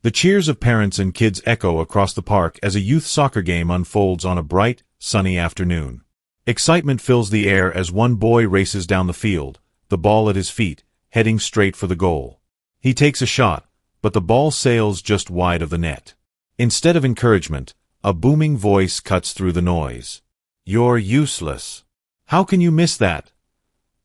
The cheers of parents and kids echo across the park as a youth soccer game unfolds on a bright, sunny afternoon. Excitement fills the air as one boy races down the field, the ball at his feet, heading straight for the goal. He takes a shot, but the ball sails just wide of the net. Instead of encouragement, a booming voice cuts through the noise. "You're useless. How can you miss that?"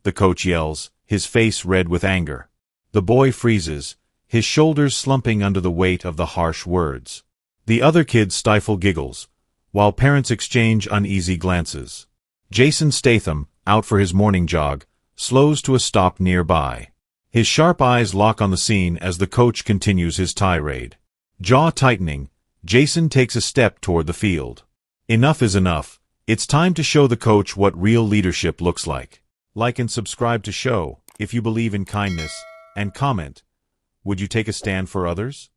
the coach yells, his face red with anger. The boy freezes, his shoulders slumping under the weight of the harsh words. The other kids stifle giggles, while parents exchange uneasy glances. Jason Statham, out for his morning jog, slows to a stop nearby. His sharp eyes lock on the scene as the coach continues his tirade. Jaw tightening, Jason takes a step toward the field. Enough is enough. It's time to show the coach what real leadership looks like. Like and subscribe to show, if you believe in kindness, and comment, would you take a stand for others?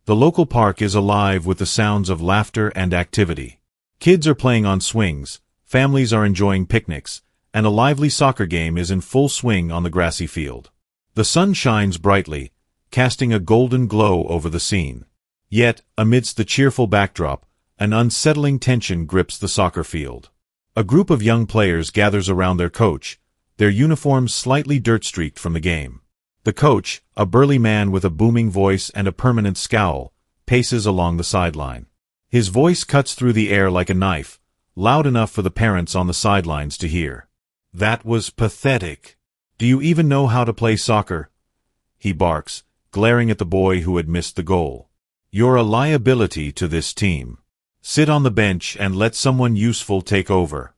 The local park is alive with the sounds of laughter and activity. Kids are playing on swings, families are enjoying picnics, and a lively soccer game is in full swing on the grassy field. The sun shines brightly, casting a golden glow over the scene. Yet, amidst the cheerful backdrop, an unsettling tension grips the soccer field. A group of young players gathers around their coach, their uniforms slightly dirt-streaked from the game. The coach, a burly man with a booming voice and a permanent scowl, paces along the sideline. His voice cuts through the air like a knife, loud enough for the parents on the sidelines to hear. "That was pathetic. Do you even know how to play soccer?" he barks, glaring at the boy who had missed the goal. "You're a liability to this team. Sit on the bench and let someone useful take over."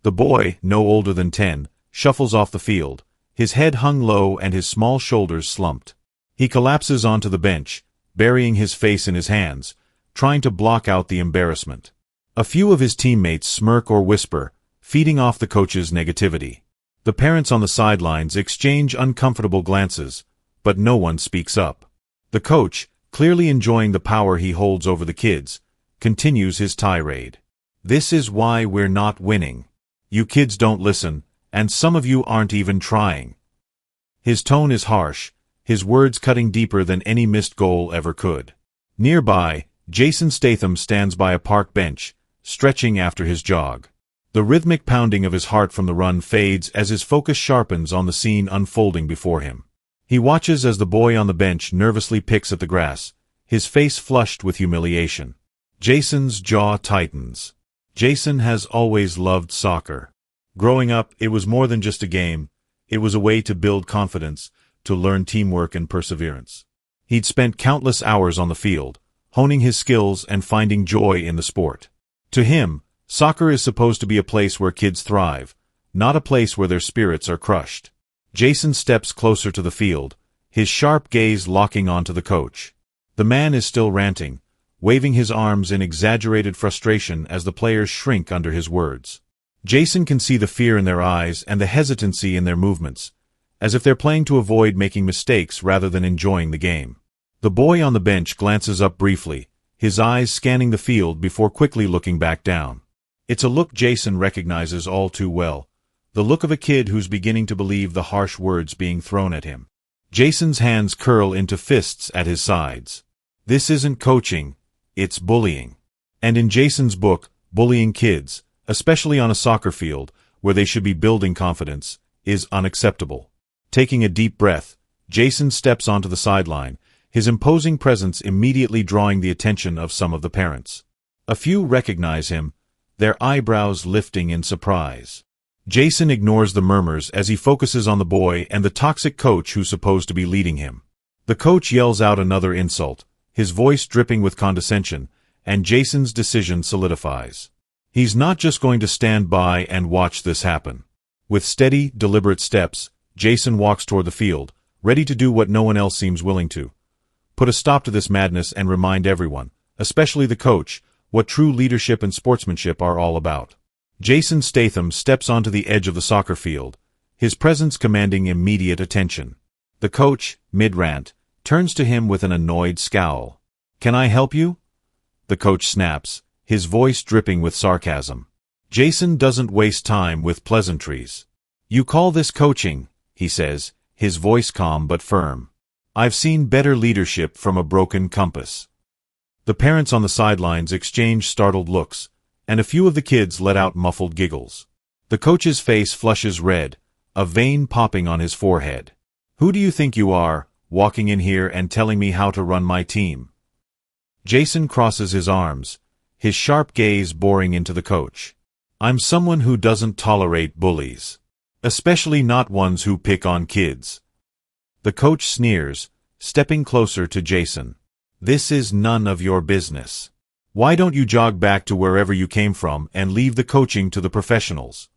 The boy, no older than 10, shuffles off the field, his head hung low and his small shoulders slumped. He collapses onto the bench, burying his face in his hands, trying to block out the embarrassment. A few of his teammates smirk or whisper, feeding off the coach's negativity. The parents on the sidelines exchange uncomfortable glances, but no one speaks up. The coach, clearly enjoying the power he holds over the kids, continues his tirade. "This is why we're not winning. You kids don't listen, and some of you aren't even trying." His tone is harsh, his words cutting deeper than any missed goal ever could. Nearby, Jason Statham stands by a park bench, stretching after his jog. The rhythmic pounding of his heart from the run fades as his focus sharpens on the scene unfolding before him. He watches as the boy on the bench nervously picks at the grass, his face flushed with humiliation. Jason's jaw tightens. Jason has always loved soccer. Growing up, it was more than just a game. It was a way to build confidence, to learn teamwork and perseverance. He'd spent countless hours on the field, honing his skills and finding joy in the sport. To him, soccer is supposed to be a place where kids thrive, not a place where their spirits are crushed. Jason steps closer to the field, his sharp gaze locking onto the coach. The man is still ranting, waving his arms in exaggerated frustration as the players shrink under his words. Jason can see the fear in their eyes and the hesitancy in their movements, as if they're playing to avoid making mistakes rather than enjoying the game. The boy on the bench glances up briefly, his eyes scanning the field before quickly looking back down. It's a look Jason recognizes all too well, the look of a kid who's beginning to believe the harsh words being thrown at him. Jason's hands curl into fists at his sides. This isn't coaching, it's bullying. And in Jason's book, bullying kids, especially on a soccer field, where they should be building confidence, is unacceptable. Taking a deep breath, Jason steps onto the sideline, his imposing presence immediately drawing the attention of some of the parents. A few recognize him, their eyebrows lifting in surprise. Jason ignores the murmurs as he focuses on the boy and the toxic coach who's supposed to be leading him. The coach yells out another insult, his voice dripping with condescension, and Jason's decision solidifies. He's not just going to stand by and watch this happen. With steady, deliberate steps, Jason walks toward the field, ready to do what no one else seems willing to. Put a stop to this madness and remind everyone, especially the coach, what true leadership and sportsmanship are all about. Jason Statham steps onto the edge of the soccer field, his presence commanding immediate attention. The coach, mid-rant, turns to him with an annoyed scowl. "Can I help you?" the coach snaps, his voice dripping with sarcasm. Jason doesn't waste time with pleasantries. "You call this coaching," he says, his voice calm but firm. I've seen better leadership from a broken compass. The parents on the sidelines exchange startled looks, and a few of the kids let out muffled giggles. The coach's face flushes red, a vein popping on his forehead. Who do you think you are, walking in here and telling me how to run my team? Jason crosses his arms, his sharp gaze boring into the coach. I'm someone who doesn't tolerate bullies. Especially not ones who pick on kids. The coach sneers, stepping closer to Jason. This is none of your business. Why don't you jog back to wherever you came from and leave the coaching to the professionals?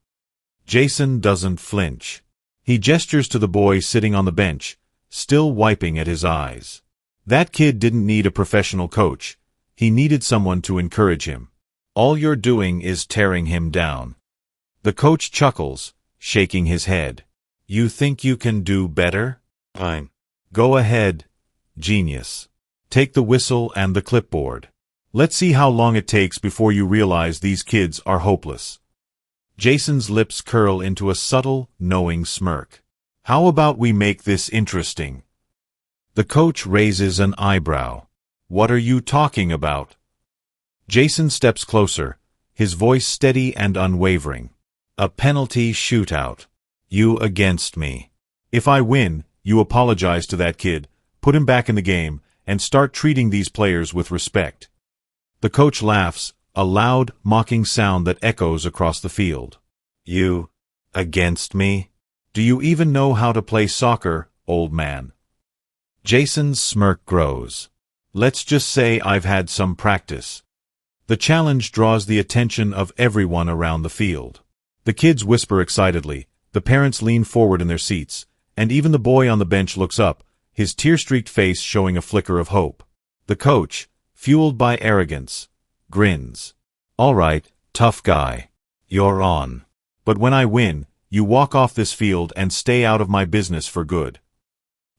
Jason doesn't flinch. He gestures to the boy sitting on the bench, still wiping at his eyes. That kid didn't need a professional coach. He needed someone to encourage him. All you're doing is tearing him down. The coach chuckles, shaking his head. You think you can do better? Fine. Go ahead, genius. Take the whistle and the clipboard. Let's see how long it takes before you realize these kids are hopeless. Jason's lips curl into a subtle, knowing smirk. How about we make this interesting? The coach raises an eyebrow. What are you talking about? Jason steps closer, his voice steady and unwavering. A penalty shootout. You against me. If I win, you apologize to that kid, put him back in the game, and start treating these players with respect. The coach laughs, a loud, mocking sound that echoes across the field. You against me? Do you even know how to play soccer, old man? Jason's smirk grows. Let's just say I've had some practice. The challenge draws the attention of everyone around the field. The kids whisper excitedly, the parents lean forward in their seats, and even the boy on the bench looks up, his tear-streaked face showing a flicker of hope. The coach, fueled by arrogance, grins. All right, tough guy. You're on. But when I win, you walk off this field and stay out of my business for good.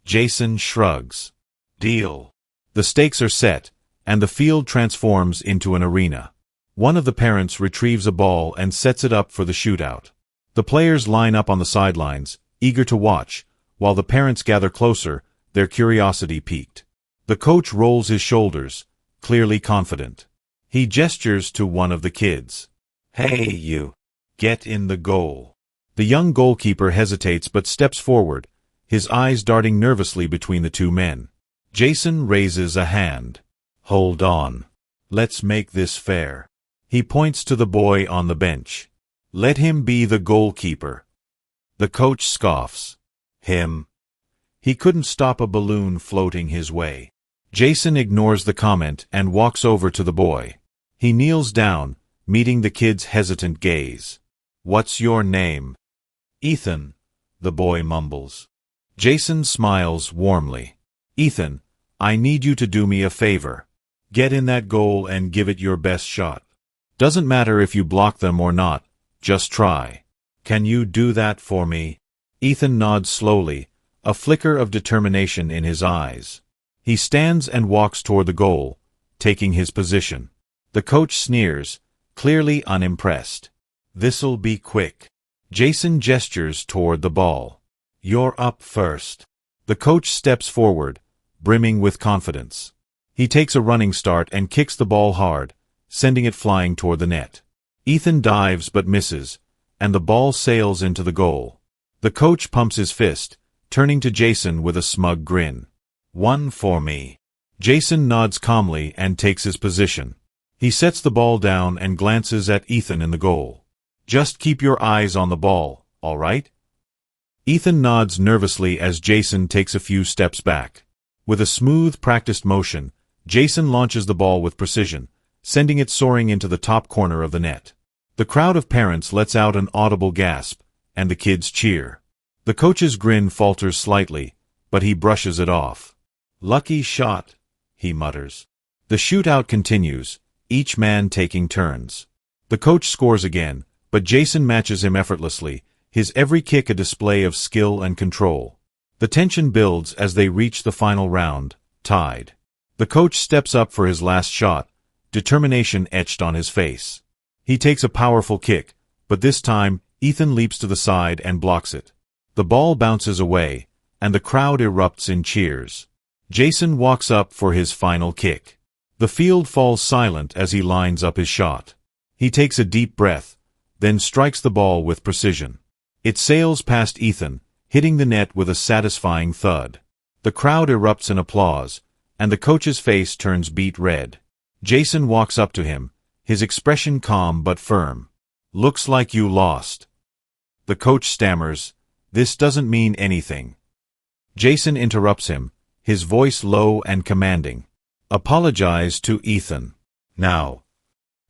Jason shrugs. Deal. The stakes are set, and the field transforms into an arena. One of the parents retrieves a ball and sets it up for the shootout. The players line up on the sidelines, eager to watch, while the parents gather closer, their curiosity piqued. The coach rolls his shoulders, clearly confident. He gestures to one of the kids. Hey, you. Get in the goal. The young goalkeeper hesitates but steps forward, his eyes darting nervously between the two men. Jason raises a hand. Hold on. Let's make this fair. He points to the boy on the bench. Let him be the goalkeeper. The coach scoffs. Him. He couldn't stop a balloon floating his way. Jason ignores the comment and walks over to the boy. He kneels down, meeting the kid's hesitant gaze. What's your name? Ethan, the boy mumbles. Jason smiles warmly. Ethan, I need you to do me a favor. Get in that goal and give it your best shot. Doesn't matter if you block them or not, just try. Can you do that for me? Ethan nods slowly, a flicker of determination in his eyes. He stands and walks toward the goal, taking his position. The coach sneers, clearly unimpressed. This'll be quick. Jason gestures toward the ball. You're up first. The coach steps forward, brimming with confidence. He takes a running start and kicks the ball hard, sending it flying toward the net. Ethan dives but misses, and the ball sails into the goal. The coach pumps his fist, turning to Jason with a smug grin. One for me. Jason nods calmly and takes his position. He sets the ball down and glances at Ethan in the goal. Just keep your eyes on the ball, all right? Ethan nods nervously as Jason takes a few steps back. With a smooth, practiced motion, Jason launches the ball with precision, sending it soaring into the top corner of the net. The crowd of parents lets out an audible gasp, and the kids cheer. The coach's grin falters slightly, but he brushes it off. Lucky shot, he mutters. The shootout continues, each man taking turns. The coach scores again, but Jason matches him effortlessly, his every kick a display of skill and control. The tension builds as they reach the final round, tied. The coach steps up for his last shot, determination etched on his face. He takes a powerful kick, but this time, Ethan leaps to the side and blocks it. The ball bounces away, and the crowd erupts in cheers. Jason walks up for his final kick. The field falls silent as he lines up his shot. He takes a deep breath, then strikes the ball with precision. It sails past Ethan, hitting the net with a satisfying thud. The crowd erupts in applause, and the coach's face turns beet red. Jason walks up to him, his expression calm but firm. "Looks like you lost." The coach stammers, "This doesn't mean anything." Jason interrupts him, his voice low and commanding. "Apologize to Ethan. Now."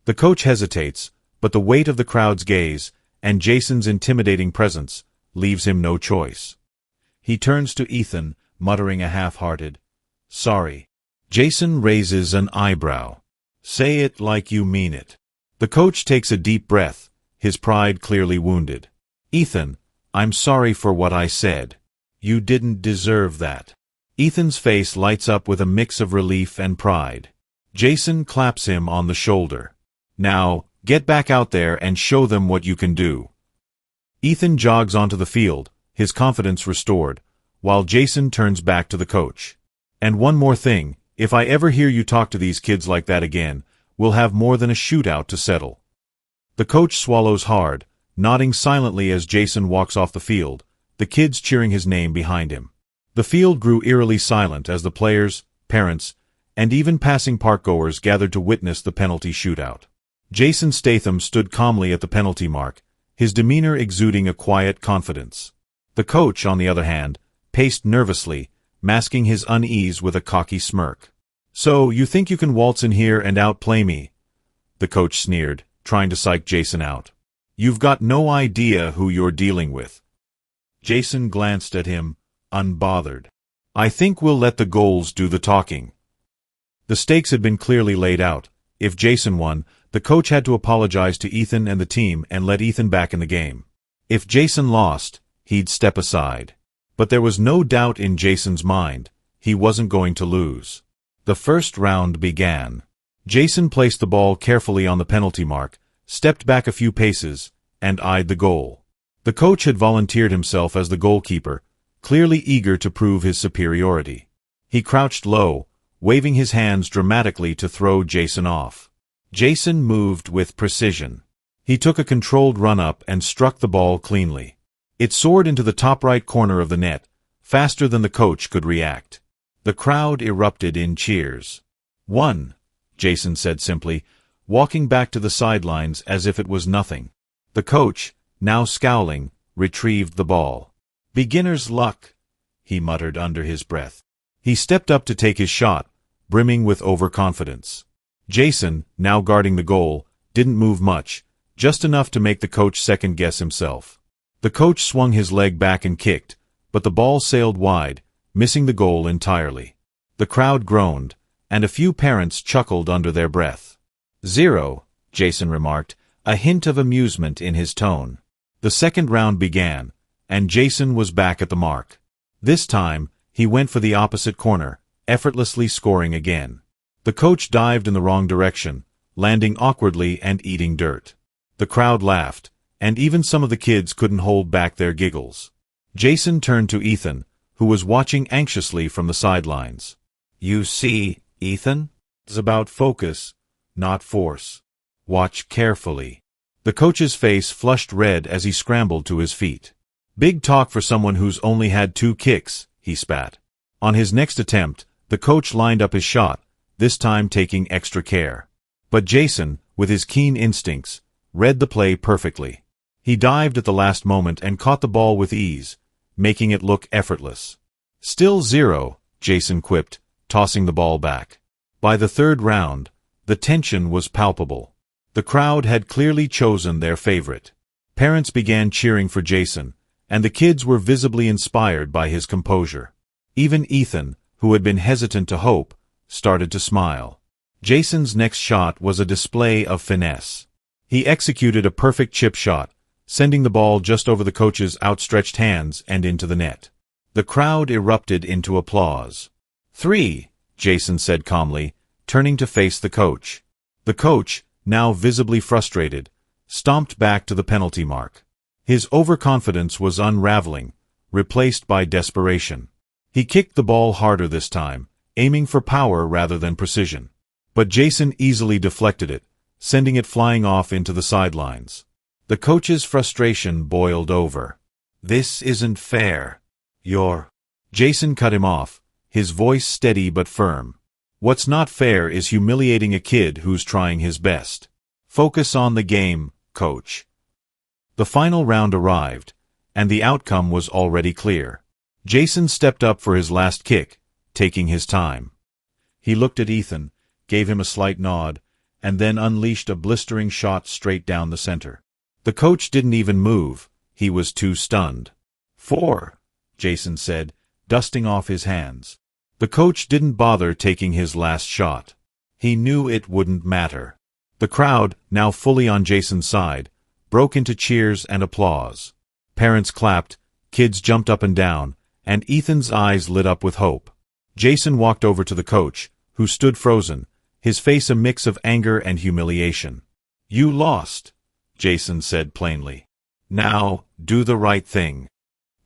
The coach hesitates, but the weight of the crowd's gaze, and Jason's intimidating presence, leaves him no choice. He turns to Ethan, muttering a half-hearted, "Sorry." Jason raises an eyebrow. "Say it like you mean it." The coach takes a deep breath, his pride clearly wounded. "Ethan, I'm sorry for what I said. You didn't deserve that." Ethan's face lights up with a mix of relief and pride. Jason claps him on the shoulder. "Now, get back out there and show them what you can do." Ethan jogs onto the field, his confidence restored, while Jason turns back to the coach. "And one more thing, if I ever hear you talk to these kids like that again, we'll have more than a shootout to settle." The coach swallows hard, nodding silently as Jason walks off the field, the kids cheering his name behind him. The field grew eerily silent as the players, parents, and even passing parkgoers gathered to witness the penalty shootout. Jason Statham stood calmly at the penalty mark, his demeanor exuding a quiet confidence. The coach, on the other hand, paced nervously, masking his unease with a cocky smirk. "So, you think you can waltz in here and outplay me?" The coach sneered, trying to psych Jason out. "You've got no idea who you're dealing with." Jason glanced at him, unbothered. "I think we'll let the goals do the talking." The stakes had been clearly laid out. If Jason won, the coach had to apologize to Ethan and the team and let Ethan back in the game. If Jason lost, he'd step aside. But there was no doubt in Jason's mind, he wasn't going to lose. The first round began. Jason placed the ball carefully on the penalty mark, stepped back a few paces, and eyed the goal. The coach had volunteered himself as the goalkeeper, clearly eager to prove his superiority. He crouched low, waving his hands dramatically to throw Jason off. Jason moved with precision. He took a controlled run-up and struck the ball cleanly. It soared into the top right corner of the net, faster than the coach could react. The crowd erupted in cheers. "Won," Jason said simply, walking back to the sidelines as if it was nothing. The coach, now scowling, retrieved the ball. "Beginner's luck," he muttered under his breath. He stepped up to take his shot, brimming with overconfidence. Jason, now guarding the goal, didn't move much, just enough to make the coach second-guess himself. The coach swung his leg back and kicked, but the ball sailed wide, missing the goal entirely. The crowd groaned, and a few parents chuckled under their breath. "0," Jason remarked, a hint of amusement in his tone. The second round began, and Jason was back at the mark. This time, he went for the opposite corner, effortlessly scoring again. The coach dived in the wrong direction, landing awkwardly and eating dirt. The crowd laughed, and even some of the kids couldn't hold back their giggles. Jason turned to Ethan, who was watching anxiously from the sidelines. "You see, Ethan? It's about focus, not force. Watch carefully." The coach's face flushed red as he scrambled to his feet. "Big talk for someone who's only had 2 kicks, he spat. On his next attempt, the coach lined up his shot, this time taking extra care. But Jason, with his keen instincts, read the play perfectly. He dived at the last moment and caught the ball with ease, making it look effortless. "Still 0, Jason quipped, tossing the ball back. By the third round, the tension was palpable. The crowd had clearly chosen their favorite. Parents began cheering for Jason, and the kids were visibly inspired by his composure. Even Ethan, who had been hesitant to hope, started to smile. Jason's next shot was a display of finesse. He executed a perfect chip shot, sending the ball just over the coach's outstretched hands and into the net. The crowd erupted into applause. 3, Jason said calmly, turning to face the coach. The coach, now visibly frustrated, stomped back to the penalty mark. His overconfidence was unraveling, replaced by desperation. He kicked the ball harder this time, aiming for power rather than precision. But Jason easily deflected it, sending it flying off into the sidelines. The coach's frustration boiled over. "This isn't fair. Jason cut him off, his voice steady but firm. "What's not fair is humiliating a kid who's trying his best. Focus on the game, coach." The final round arrived, and the outcome was already clear. Jason stepped up for his last kick, taking his time. He looked at Ethan, gave him a slight nod, and then unleashed a blistering shot straight down the center. The coach didn't even move. He was too stunned. "4," Jason said, dusting off his hands. The coach didn't bother taking his last shot. He knew it wouldn't matter. The crowd, now fully on Jason's side, broke into cheers and applause. Parents clapped, kids jumped up and down, and Ethan's eyes lit up with hope. Jason walked over to the coach, who stood frozen, his face a mix of anger and humiliation. "You lost," Jason said plainly. "Now, do the right thing."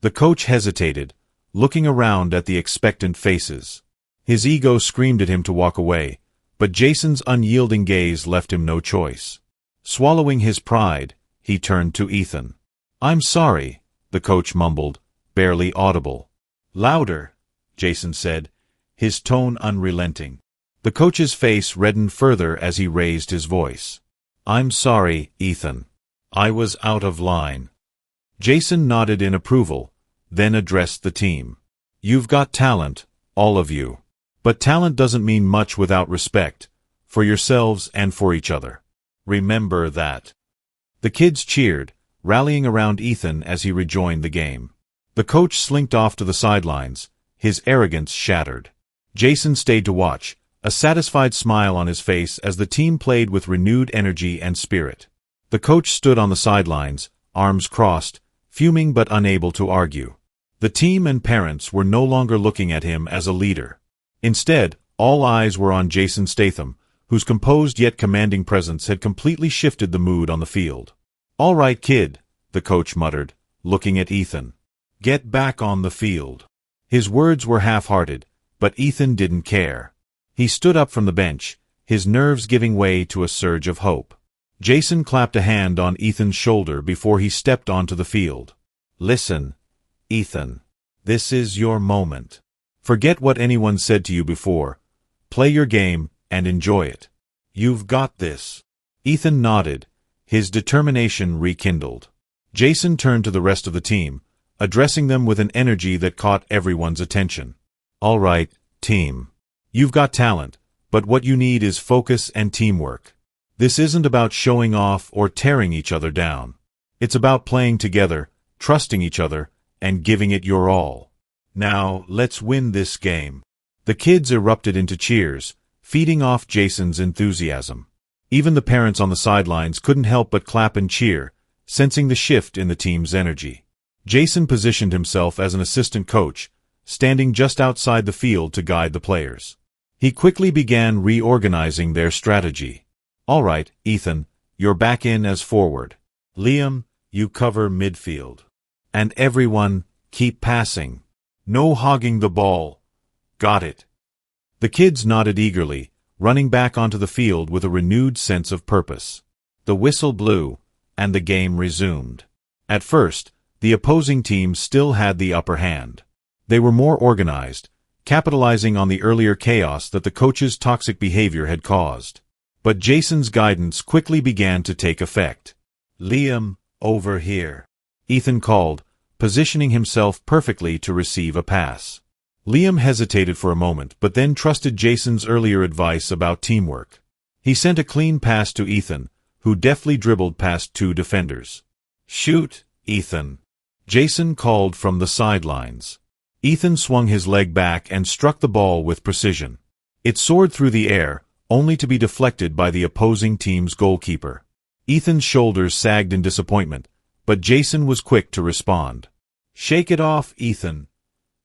The coach hesitated, looking around at the expectant faces. His ego screamed at him to walk away, but Jason's unyielding gaze left him no choice. Swallowing his pride, he turned to Ethan. "I'm sorry," the coach mumbled, barely audible. "Louder," Jason said, his tone unrelenting. The coach's face reddened further as he raised his voice. "I'm sorry, Ethan. I was out of line." Jason nodded in approval, then addressed the team. "You've got talent, all of you. But talent doesn't mean much without respect, for yourselves and for each other. Remember that." The kids cheered, rallying around Ethan as he rejoined the game. The coach slinked off to the sidelines, his arrogance shattered. Jason stayed to watch, a satisfied smile on his face as the team played with renewed energy and spirit. The coach stood on the sidelines, arms crossed, fuming but unable to argue. The team and parents were no longer looking at him as a leader. Instead, all eyes were on Jason Statham, whose composed yet commanding presence had completely shifted the mood on the field. "All right, kid," the coach muttered, looking at Ethan. "Get back on the field." His words were half-hearted, but Ethan didn't care. He stood up from the bench, his nerves giving way to a surge of hope. Jason clapped a hand on Ethan's shoulder before he stepped onto the field. "Listen, Ethan. This is your moment. Forget what anyone said to you before. Play your game and enjoy it. You've got this." Ethan nodded, his determination rekindled. Jason turned to the rest of the team, addressing them with an energy that caught everyone's attention. "All right, team. You've got talent, but what you need is focus and teamwork. This isn't about showing off or tearing each other down. It's about playing together, trusting each other, and giving it your all. Now, let's win this game." The kids erupted into cheers, feeding off Jason's enthusiasm. Even the parents on the sidelines couldn't help but clap and cheer, sensing the shift in the team's energy. Jason positioned himself as an assistant coach, standing just outside the field to guide the players. He quickly began reorganizing their strategy. "All right, Ethan, you're back in as forward. Liam, you cover midfield. And everyone, keep passing. No hogging the ball. Got it." The kids nodded eagerly, running back onto the field with a renewed sense of purpose. The whistle blew, and the game resumed. At first, the opposing team still had the upper hand. They were more organized, capitalizing on the earlier chaos that the coach's toxic behavior had caused. But Jason's guidance quickly began to take effect. "Liam, over here," Ethan called, positioning himself perfectly to receive a pass. Liam hesitated for a moment but then trusted Jason's earlier advice about teamwork. He sent a clean pass to Ethan, who deftly dribbled past two defenders. "Shoot, Ethan," Jason called from the sidelines. Ethan swung his leg back and struck the ball with precision. It soared through the air, only to be deflected by the opposing team's goalkeeper. Ethan's shoulders sagged in disappointment, but Jason was quick to respond. "Shake it off, Ethan,"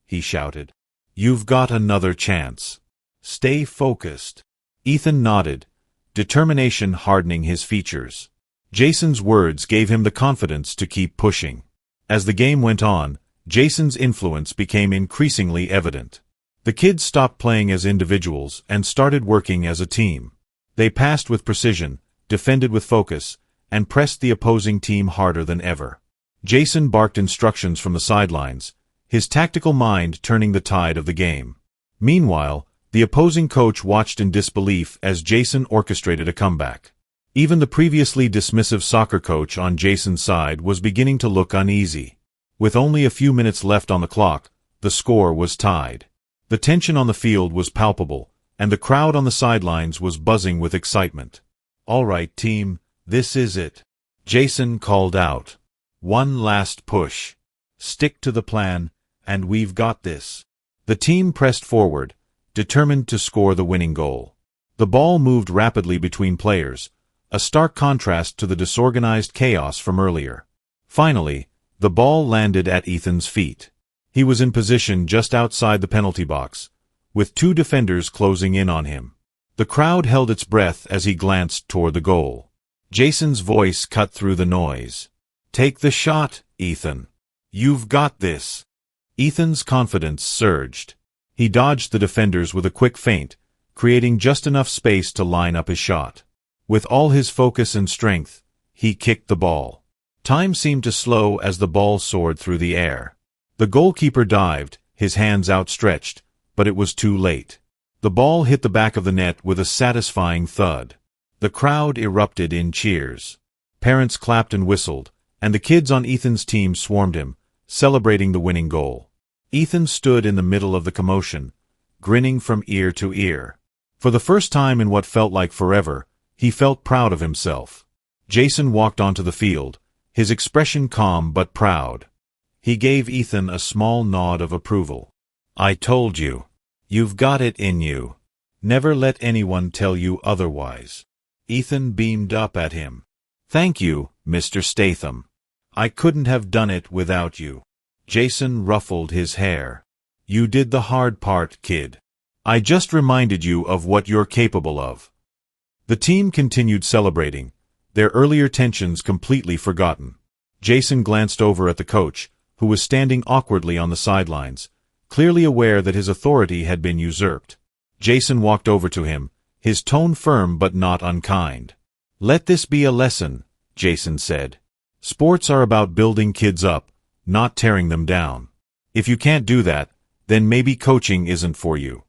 he shouted. "You've got another chance. Stay focused." Ethan nodded, determination hardening his features. Jason's words gave him the confidence to keep pushing. As the game went on, Jason's influence became increasingly evident. The kids stopped playing as individuals and started working as a team. They passed with precision, defended with focus, and pressed the opposing team harder than ever. Jason barked instructions from the sidelines, his tactical mind turning the tide of the game. Meanwhile, the opposing coach watched in disbelief as Jason orchestrated a comeback. Even the previously dismissive soccer coach on Jason's side was beginning to look uneasy. With only a few minutes left on the clock, the score was tied. The tension on the field was palpable, and the crowd on the sidelines was buzzing with excitement. "All right, team, this is it," Jason called out. "One last push. Stick to the plan, and we've got this." The team pressed forward, determined to score the winning goal. The ball moved rapidly between players, a stark contrast to the disorganized chaos from earlier. Finally, the ball landed at Ethan's feet. He was in position just outside the penalty box, with two defenders closing in on him. The crowd held its breath as he glanced toward the goal. Jason's voice cut through the noise. "Take the shot, Ethan. You've got this." Ethan's confidence surged. He dodged the defenders with a quick feint, creating just enough space to line up his shot. With all his focus and strength, he kicked the ball. Time seemed to slow as the ball soared through the air. The goalkeeper dived, his hands outstretched, but it was too late. The ball hit the back of the net with a satisfying thud. The crowd erupted in cheers. Parents clapped and whistled, and the kids on Ethan's team swarmed him, celebrating the winning goal. Ethan stood in the middle of the commotion, grinning from ear to ear. For the first time in what felt like forever, he felt proud of himself. Jason walked onto the field, his expression calm but proud. He gave Ethan a small nod of approval. "I told you. You've got it in you. Never let anyone tell you otherwise." Ethan beamed up at him. "Thank you, Mr. Statham. I couldn't have done it without you." Jason ruffled his hair. "You did the hard part, kid. I just reminded you of what you're capable of." The team continued celebrating, their earlier tensions completely forgotten. Jason glanced over at the coach, who was standing awkwardly on the sidelines, clearly aware that his authority had been usurped. Jason walked over to him, his tone firm but not unkind. "Let this be a lesson," Jason said. "Sports are about building kids up, not tearing them down. If you can't do that, then maybe coaching isn't for you."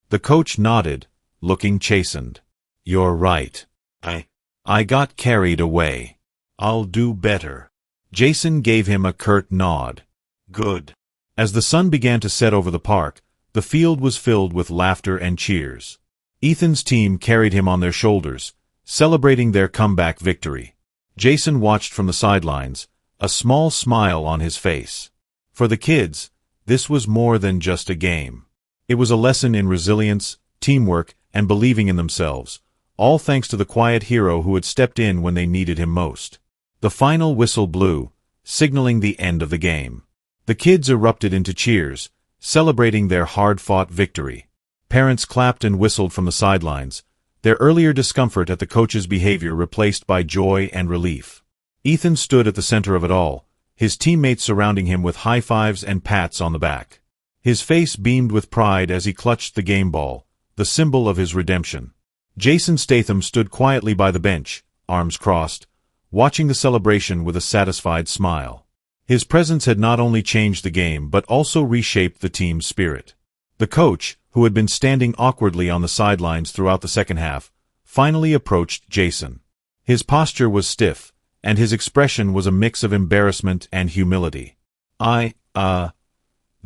The coach nodded, looking chastened. "You're right. I got carried away. I'll do better." Jason gave him a curt nod. "Good." As the sun began to set over the park, the field was filled with laughter and cheers. Ethan's team carried him on their shoulders, celebrating their comeback victory. Jason watched from the sidelines, a small smile on his face. For the kids, this was more than just a game. It was a lesson in resilience, teamwork, and believing in themselves, all thanks to the quiet hero who had stepped in when they needed him most. The final whistle blew, signaling the end of the game. The kids erupted into cheers, celebrating their hard-fought victory. Parents clapped and whistled from the sidelines, their earlier discomfort at the coach's behavior replaced by joy and relief. Ethan stood at the center of it all, his teammates surrounding him with high fives and pats on the back. His face beamed with pride as he clutched the game ball, the symbol of his redemption. Jason Statham stood quietly by the bench, arms crossed, watching the celebration with a satisfied smile. His presence had not only changed the game but also reshaped the team's spirit. The coach, who had been standing awkwardly on the sidelines throughout the second half, finally approached Jason. His posture was stiff, and his expression was a mix of embarrassment and humility. The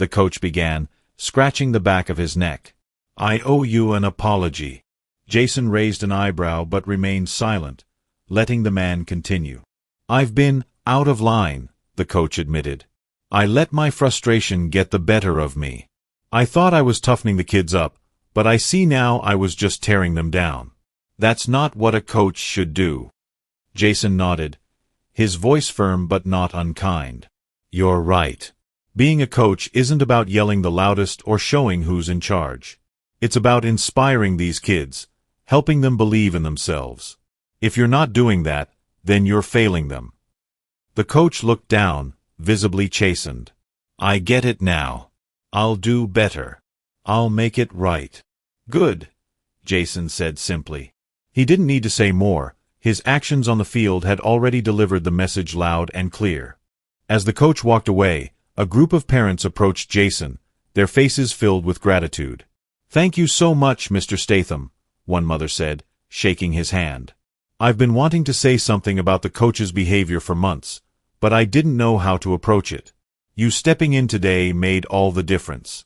coach began, scratching the back of his neck. "I owe you an apology." Jason raised an eyebrow but remained silent, letting the man continue. "I've been out of line," the coach admitted. "I let my frustration get the better of me. I thought I was toughening the kids up, but I see now I was just tearing them down. That's not what a coach should do." Jason nodded, his voice firm but not unkind. "You're right. Being a coach isn't about yelling the loudest or showing who's in charge. It's about inspiring these kids, helping them believe in themselves. If you're not doing that, then you're failing them." The coach looked down, visibly chastened. "I get it now. I'll do better." I'll make it right. Good, Jason said simply. He didn't need to say more. His actions on the field had already delivered the message loud and clear. As the coach walked away, a group of parents approached Jason, their faces filled with gratitude. "Thank you so much, Mr. Statham," one mother said, shaking his hand. "I've been wanting to say something about the coach's behavior for months, but I didn't know how to approach it. You stepping in today made all the difference."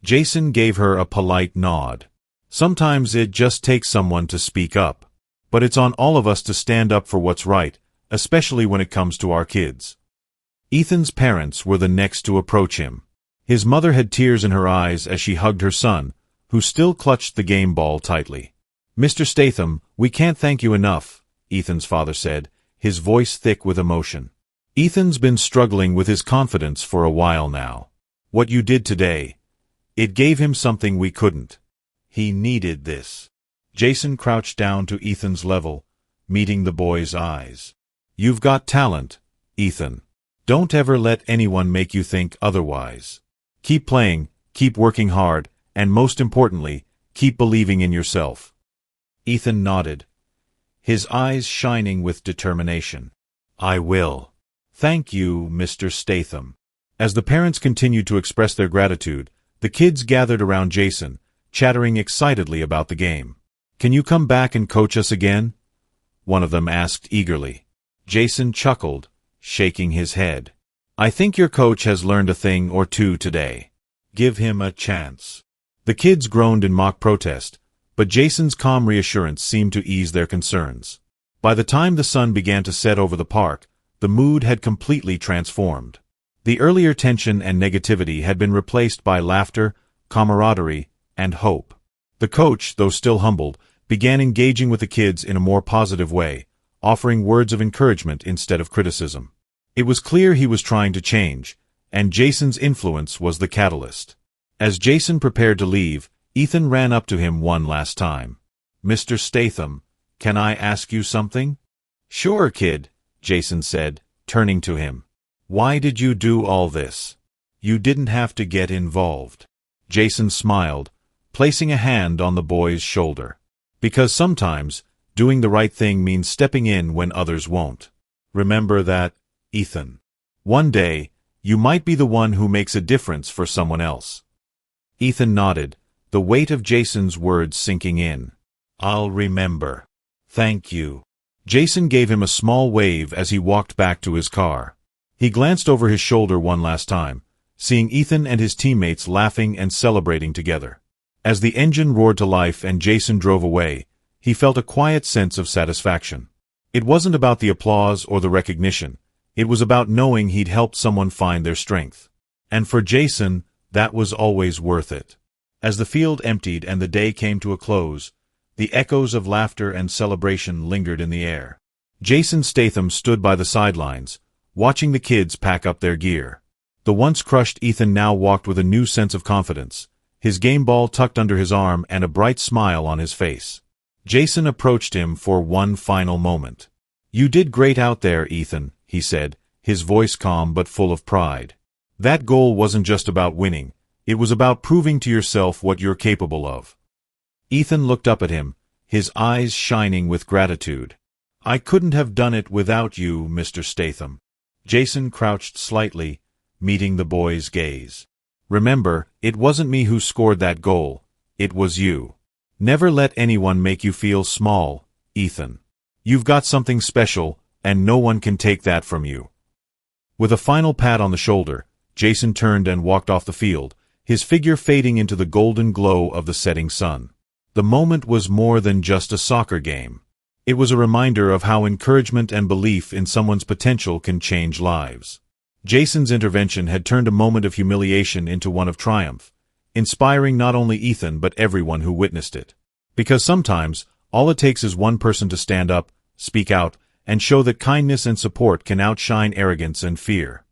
Jason gave her a polite nod. Sometimes it just takes someone to speak up. But it's on all of us to stand up for what's right, especially when it comes to our kids. Ethan's parents were the next to approach him. His mother had tears in her eyes as she hugged her son, who still clutched the game ball tightly. "Mr. Statham, we can't thank you enough," Ethan's father said, his voice thick with emotion. "Ethan's been struggling with his confidence for a while now. What you did today, it gave him something we couldn't. He needed this." Jason crouched down to Ethan's level, meeting the boy's eyes. "You've got talent, Ethan. Don't ever let anyone make you think otherwise. Keep playing, keep working hard, and most importantly, keep believing in yourself." Ethan nodded, his eyes shining with determination. "I will. Thank you, Mr. Statham." As the parents continued to express their gratitude, the kids gathered around Jason, chattering excitedly about the game. "Can you come back and coach us again?" one of them asked eagerly. Jason chuckled, shaking his head. "I think your coach has learned a thing or two today. Give him a chance." The kids groaned in mock protest, but Jason's calm reassurance seemed to ease their concerns. By the time the sun began to set over the park, the mood had completely transformed. The earlier tension and negativity had been replaced by laughter, camaraderie, and hope. The coach, though still humbled, began engaging with the kids in a more positive way, offering words of encouragement instead of criticism. It was clear he was trying to change, and Jason's influence was the catalyst. As Jason prepared to leave, Ethan ran up to him one last time. "Mr. Statham, can I ask you something?" "Sure, kid," Jason said, turning to him. "Why did you do all this? You didn't have to get involved." Jason smiled, placing a hand on the boy's shoulder. "Because sometimes, doing the right thing means stepping in when others won't. Remember that, Ethan. One day, you might be the one who makes a difference for someone else." Ethan nodded, the weight of Jason's words sinking in. "I'll remember. Thank you." Jason gave him a small wave as he walked back to his car. He glanced over his shoulder one last time, seeing Ethan and his teammates laughing and celebrating together. As the engine roared to life and Jason drove away, he felt a quiet sense of satisfaction. It wasn't about the applause or the recognition. It was about knowing he'd helped someone find their strength. And for Jason, that was always worth it. As the field emptied and the day came to a close, the echoes of laughter and celebration lingered in the air. Jason Statham stood by the sidelines, watching the kids pack up their gear. The once crushed Ethan now walked with a new sense of confidence, his game ball tucked under his arm and a bright smile on his face. Jason approached him for one final moment. "You did great out there, Ethan," he said, his voice calm but full of pride. "That goal wasn't just about winning, it was about proving to yourself what you're capable of." Ethan looked up at him, his eyes shining with gratitude. "I couldn't have done it without you, Mr. Statham." Jason crouched slightly, meeting the boy's gaze. "Remember, it wasn't me who scored that goal, it was you. Never let anyone make you feel small, Ethan. You've got something special, and no one can take that from you." With a final pat on the shoulder, Jason turned and walked off the field, his figure fading into the golden glow of the setting sun. The moment was more than just a soccer game. It was a reminder of how encouragement and belief in someone's potential can change lives. Jason's intervention had turned a moment of humiliation into one of triumph, inspiring not only Ethan but everyone who witnessed it. Because sometimes, all it takes is one person to stand up, speak out, and show that kindness and support can outshine arrogance and fear.